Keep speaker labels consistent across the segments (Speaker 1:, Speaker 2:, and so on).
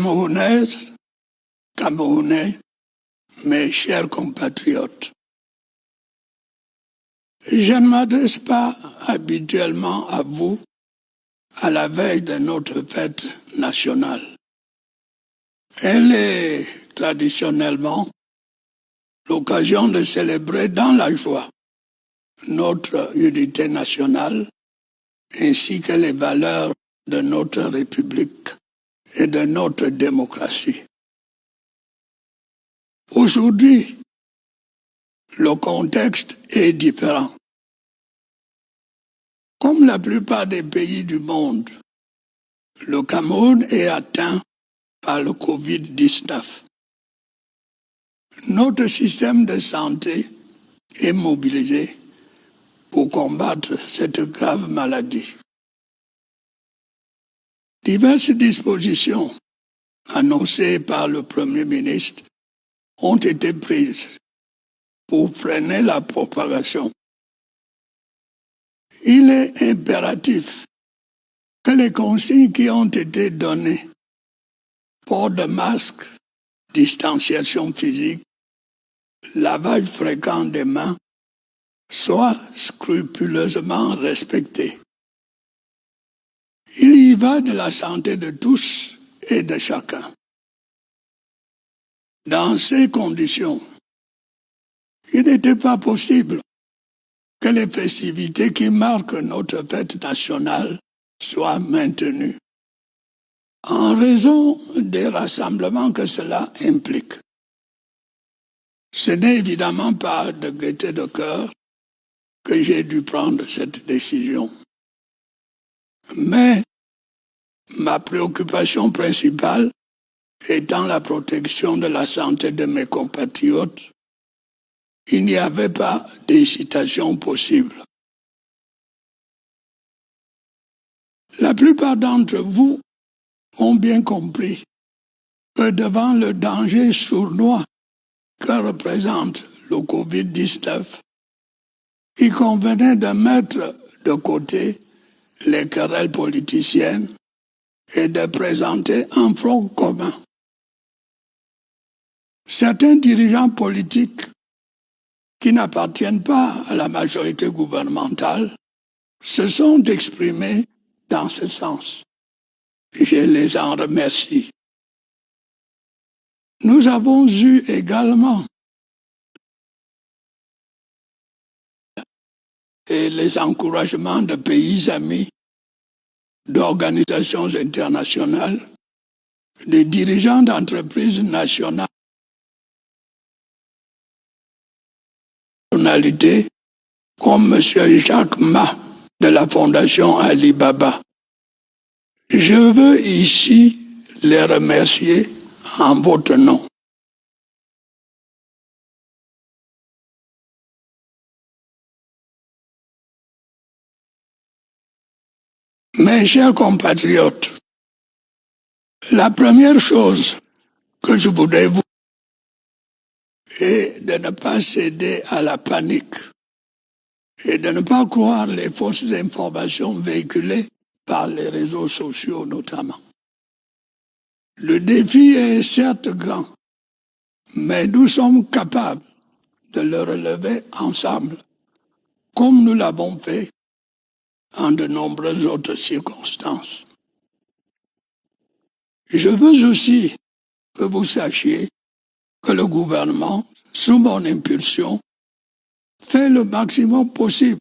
Speaker 1: Camerounaises, Camerounais, mes chers compatriotes, je ne m'adresse pas habituellement à vous à la veille de notre fête nationale. Elle est traditionnellement l'occasion de célébrer dans la joie notre unité nationale ainsi que les valeurs de notre République et de notre démocratie. Aujourd'hui, le contexte est différent. Comme la plupart des pays du monde, le Cameroun est atteint par le Covid-19. Notre système de santé est mobilisé pour combattre cette grave maladie. Diverses dispositions annoncées par le Premier ministre ont été prises pour freiner la propagation. Il est impératif que les consignes qui ont été données, port de masque, distanciation physique, lavage fréquent des mains, soient scrupuleusement respectées. Il y va de la santé de tous et de chacun. Dans ces conditions, il n'était pas possible que les festivités qui marquent notre fête nationale soient maintenues, en raison des rassemblements que cela implique. Ce n'est évidemment pas de gaieté de cœur que j'ai dû prendre cette décision. Mais ma préoccupation principale étant la protection de la santé de mes compatriotes, il n'y avait pas d'hésitation possible. La plupart d'entre vous ont bien compris que devant le danger sournois que représente le Covid-19, il convenait de mettre de côté les querelles politiciennes et de présenter un front commun. Certains dirigeants politiques qui n'appartiennent pas à la majorité gouvernementale se sont exprimés dans ce sens. Je les en remercie. Nous avons eu également les encouragements de pays amis, d'organisations internationales, des dirigeants d'entreprises nationales, comme M. Jacques Ma de la Fondation Alibaba. Je veux ici les remercier en votre nom. Mes chers compatriotes, la première chose que je voudrais vous dire est de ne pas céder à la panique et de ne pas croire les fausses informations véhiculées par les réseaux sociaux notamment. Le défi est certes grand, mais nous sommes capables de le relever ensemble, comme nous l'avons fait en de nombreuses autres circonstances. Je veux aussi que vous sachiez que le gouvernement, sous mon impulsion, fait le maximum possible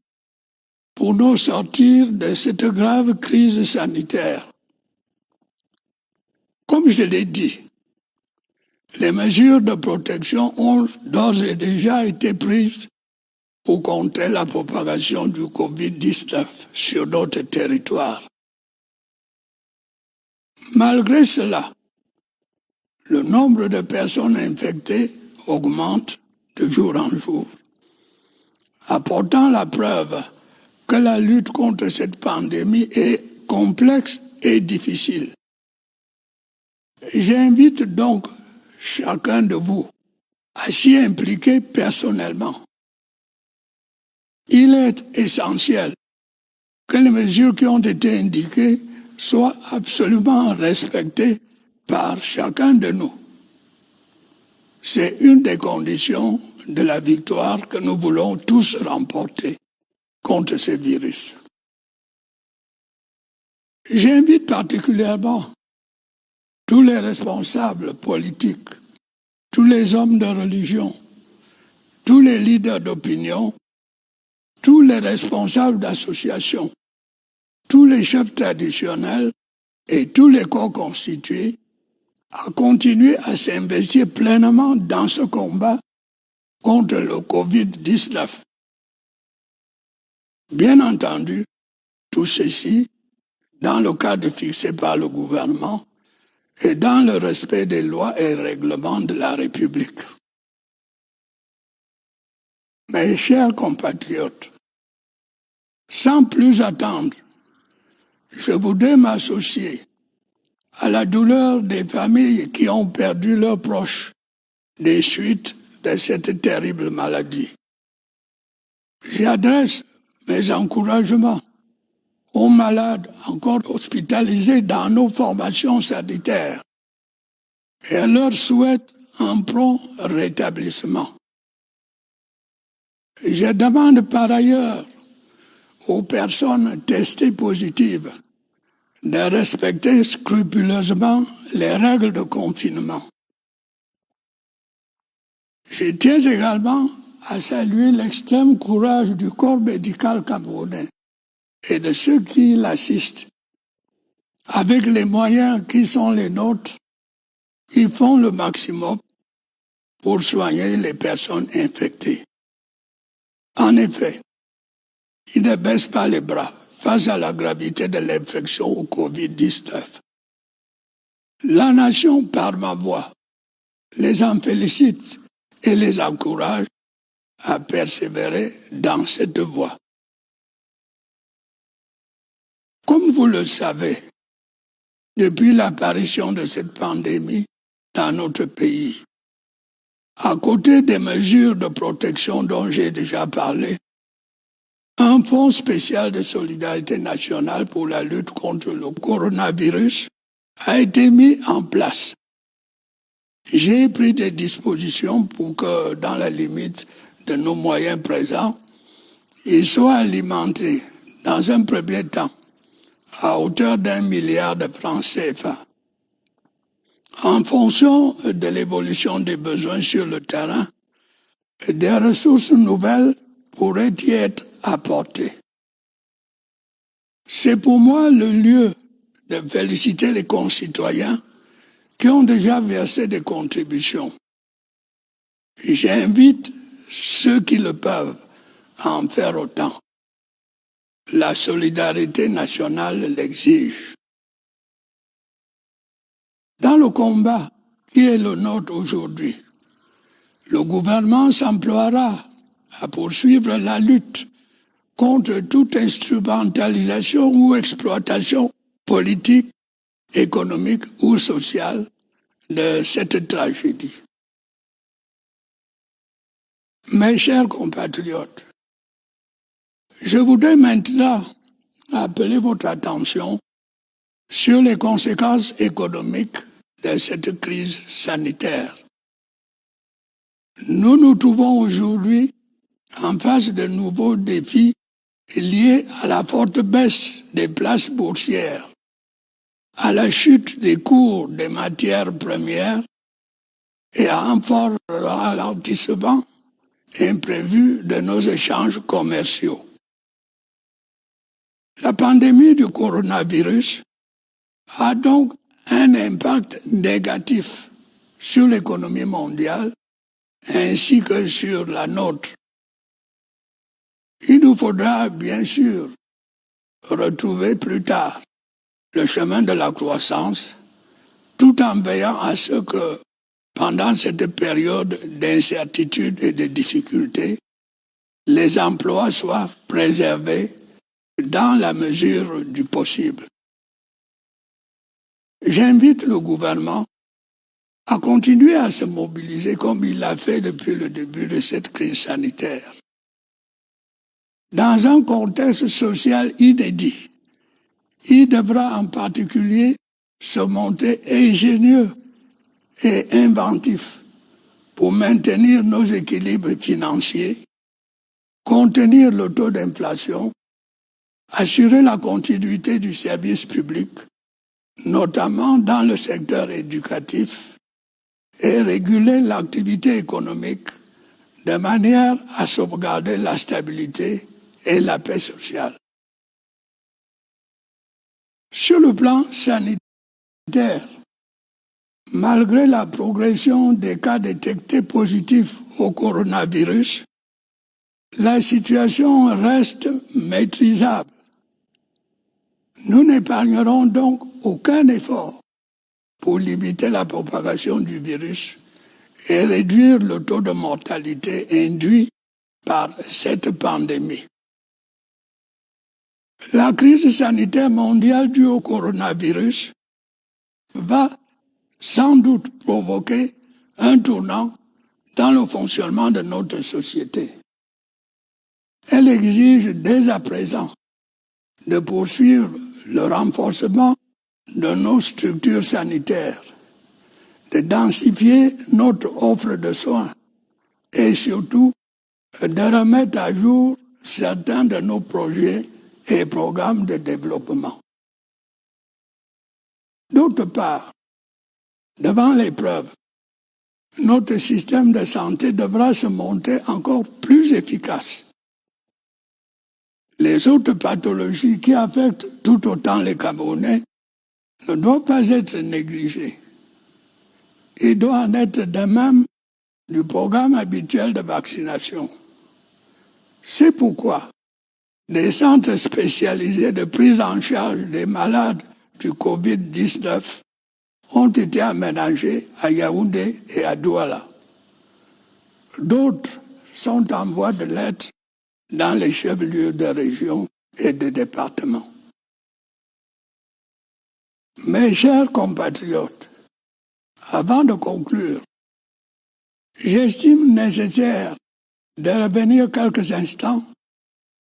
Speaker 1: pour nous sortir de cette grave crise sanitaire. Comme je l'ai dit, les mesures de protection ont d'ores et déjà été prises pour contrer la propagation du Covid-19 sur notre territoire. Malgré cela, le nombre de personnes infectées augmente de jour en jour, apportant la preuve que la lutte contre cette pandémie est complexe et difficile. J'invite donc chacun de vous à s'y impliquer personnellement. Il est essentiel que les mesures qui ont été indiquées soient absolument respectées par chacun de nous. C'est une des conditions de la victoire que nous voulons tous remporter contre ce virus. J'invite particulièrement tous les responsables politiques, tous les hommes de religion, tous les leaders d'opinion, tous les responsables d'associations, tous les chefs traditionnels et tous les corps constitués à continuer à s'investir pleinement dans ce combat contre le Covid-19. Bien entendu, tout ceci dans le cadre fixé par le gouvernement et dans le respect des lois et règlements de la République. Mes chers compatriotes, sans plus attendre, je voudrais m'associer à la douleur des familles qui ont perdu leurs proches des suites de cette terrible maladie. J'adresse mes encouragements aux malades encore hospitalisés dans nos formations sanitaires et leur souhaite un prompt rétablissement. Je demande par ailleurs aux personnes testées positives de respecter scrupuleusement les règles de confinement. Je tiens également à saluer l'extrême courage du corps médical camerounais et de ceux qui l'assistent. Avec les moyens qui sont les nôtres, ils font le maximum pour soigner les personnes infectées. En effet, ils ne baissent pas les bras face à la gravité de l'infection au Covid-19. La nation, par ma voix, les en félicite et les encourage à persévérer dans cette voie. Comme vous le savez, depuis l'apparition de cette pandémie dans notre pays, à côté des mesures de protection dont j'ai déjà parlé, un fonds spécial de solidarité nationale pour la lutte contre le coronavirus a été mis en place. J'ai pris des dispositions pour que, dans la limite de nos moyens présents, il soit alimenté, dans un premier temps, à hauteur d'1 milliard de francs CFA. En fonction de l'évolution des besoins sur le terrain, des ressources nouvelles pourraient y être apportées. C'est pour moi le lieu de féliciter les concitoyens qui ont déjà versé des contributions. J'invite ceux qui le peuvent à en faire autant. La solidarité nationale l'exige. Dans le combat qui est le nôtre aujourd'hui, le gouvernement s'emploiera à poursuivre la lutte contre toute instrumentalisation ou exploitation politique, économique ou sociale de cette tragédie. Mes chers compatriotes, je voudrais maintenant appeler votre attention sur les conséquences économiques de cette crise sanitaire. Nous nous trouvons aujourd'hui en face de nouveaux défis liés à la forte baisse des places boursières, à la chute des cours des matières premières et à un fort ralentissement imprévu de nos échanges commerciaux. La pandémie du coronavirus a donc un impact négatif sur l'économie mondiale ainsi que sur la nôtre. Il nous faudra bien sûr retrouver plus tard le chemin de la croissance tout en veillant à ce que pendant cette période d'incertitude et de difficulté, les emplois soient préservés dans la mesure du possible. J'invite le gouvernement à continuer à se mobiliser comme il l'a fait depuis le début de cette crise sanitaire. Dans un contexte social inédit, il devra en particulier se montrer ingénieux et inventif pour maintenir nos équilibres financiers, contenir le taux d'inflation, assurer la continuité du service public, notamment dans le secteur éducatif, et réguler l'activité économique de manière à sauvegarder la stabilité et la paix sociale. Sur le plan sanitaire, malgré la progression des cas détectés positifs au coronavirus, la situation reste maîtrisable. Nous n'épargnerons donc aucun effort pour limiter la propagation du virus et réduire le taux de mortalité induit par cette pandémie. La crise sanitaire mondiale due au coronavirus va sans doute provoquer un tournant dans le fonctionnement de notre société. Elle exige dès à présent de poursuivre le renforcement de nos structures sanitaires, de densifier notre offre de soins et surtout de remettre à jour certains de nos projets et programmes de développement. D'autre part, devant l'épreuve, notre système de santé devra se montrer encore plus efficace. Les autres pathologies qui affectent tout autant les Camerounais ne doivent pas être négligées. Il doit en être de même du programme habituel de vaccination. C'est pourquoi des centres spécialisés de prise en charge des malades du Covid-19 ont été aménagés à Yaoundé et à Douala. D'autres sont en voie de l'être dans les chefs-lieux de région et de département. Mes chers compatriotes, avant de conclure, j'estime nécessaire de revenir quelques instants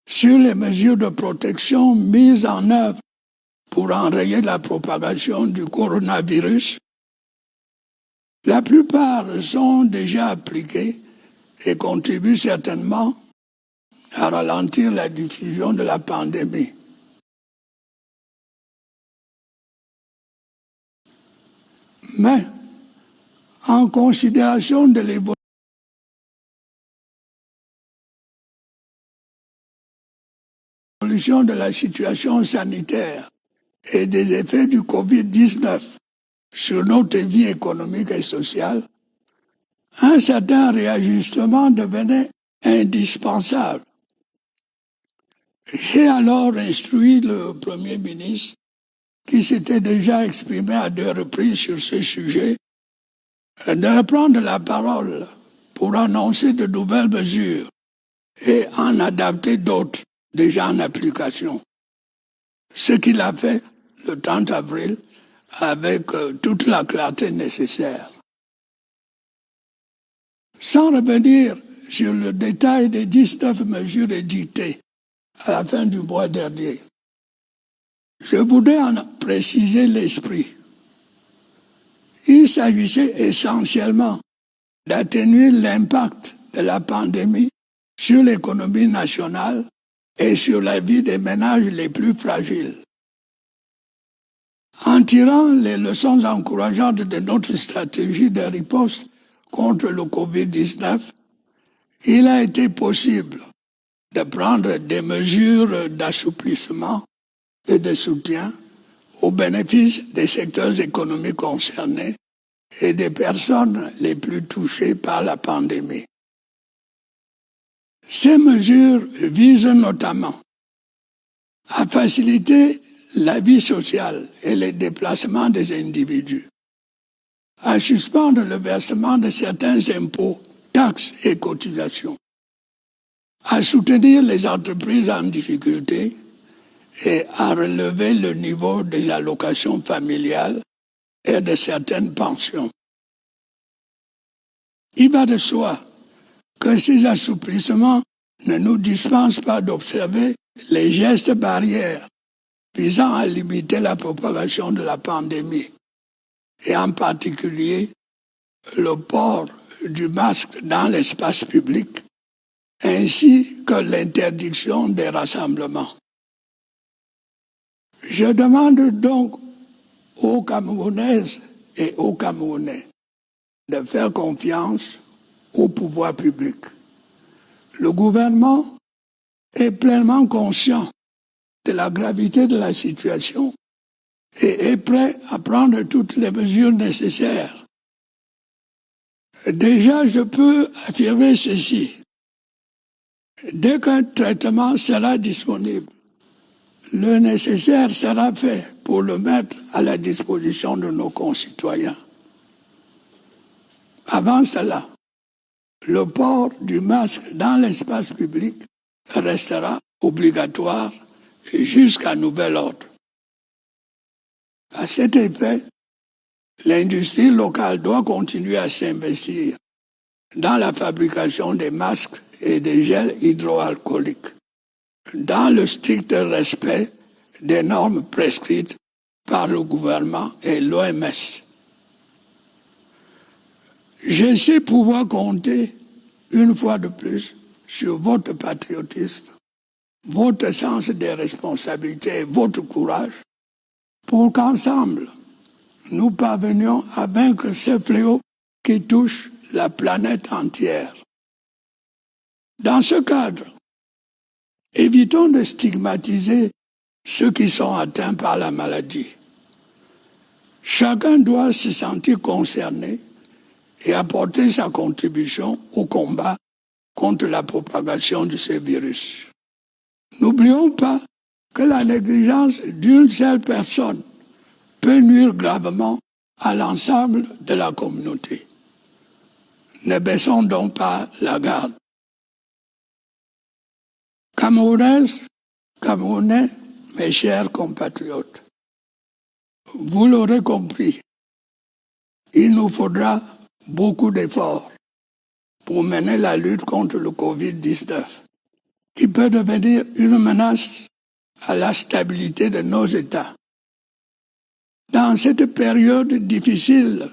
Speaker 1: sur les mesures de protection mises en œuvre pour enrayer la propagation du coronavirus. La plupart sont déjà appliquées et contribuent certainement à ralentir la diffusion de la pandémie. Mais, en considération de l'évolution de la situation sanitaire et des effets du Covid-19 sur notre vie économique et sociale, un certain réajustement devenait indispensable. J'ai alors instruit le Premier ministre, qui s'était déjà exprimé à 2 reprises sur ce sujet, de reprendre la parole pour annoncer de nouvelles mesures et en adapter d'autres déjà en application. Ce qu'il a fait le 30 avril avec toute la clarté nécessaire. Sans revenir sur le détail des 19 mesures édictées à la fin du mois dernier, je voudrais en préciser l'esprit. Il s'agissait essentiellement d'atténuer l'impact de la pandémie sur l'économie nationale et sur la vie des ménages les plus fragiles. En tirant les leçons encourageantes de notre stratégie de riposte contre le Covid-19, il a été possible de prendre des mesures d'assouplissement et de soutien au bénéfice des secteurs économiques concernés et des personnes les plus touchées par la pandémie. Ces mesures visent notamment à faciliter la vie sociale et les déplacements des individus, à suspendre le versement de certains impôts, taxes et cotisations, à soutenir les entreprises en difficulté et à relever le niveau des allocations familiales et de certaines pensions. Il va de soi que ces assouplissements ne nous dispensent pas d'observer les gestes barrières visant à limiter la propagation de la pandémie, et en particulier le port du masque dans l'espace public, ainsi que l'interdiction des rassemblements. Je demande donc aux Camerounaises et aux Camerounais de faire confiance au pouvoir public. Le gouvernement est pleinement conscient de la gravité de la situation et est prêt à prendre toutes les mesures nécessaires. Déjà, je peux affirmer ceci. Dès qu'un traitement sera disponible, le nécessaire sera fait pour le mettre à la disposition de nos concitoyens. Avant cela, le port du masque dans l'espace public restera obligatoire jusqu'à nouvel ordre. À cet effet, l'industrie locale doit continuer à s'investir dans la fabrication des masques et des gels hydroalcooliques, dans le strict respect des normes prescrites par le gouvernement et l'OMS. Je sais pouvoir compter, une fois de plus, sur votre patriotisme, votre sens des responsabilités et votre courage pour qu'ensemble, nous parvenions à vaincre ce fléau qui touche la planète entière. Dans ce cadre, évitons de stigmatiser ceux qui sont atteints par la maladie. Chacun doit se sentir concerné et apporter sa contribution au combat contre la propagation de ce virus. N'oublions pas que la négligence d'une seule personne peut nuire gravement à l'ensemble de la communauté. Ne baissons donc pas la garde. Camerounaises, Camerounais, mes chers compatriotes, vous l'aurez compris, il nous faudra beaucoup d'efforts pour mener la lutte contre le Covid-19, qui peut devenir une menace à la stabilité de nos États. Dans cette période difficile,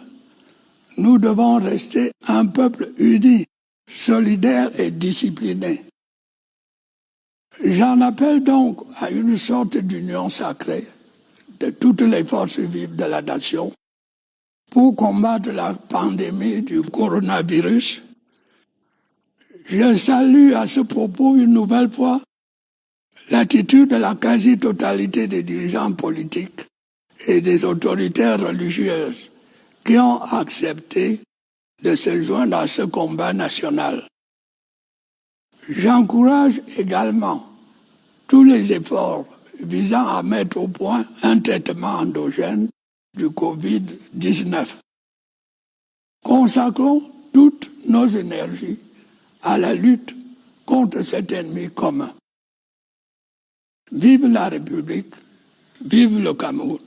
Speaker 1: nous devons rester un peuple uni, solidaire et discipliné. J'en appelle donc à une sorte d'union sacrée de toutes les forces vives de la nation pour combattre la pandémie du coronavirus. Je salue à ce propos une nouvelle fois l'attitude de la quasi-totalité des dirigeants politiques et des autorités religieuses qui ont accepté de se joindre à ce combat national. J'encourage également tous les efforts visant à mettre au point un traitement endogène du Covid-19. Consacrons toutes nos énergies à la lutte contre cet ennemi commun. Vive la République, vive le Cameroun.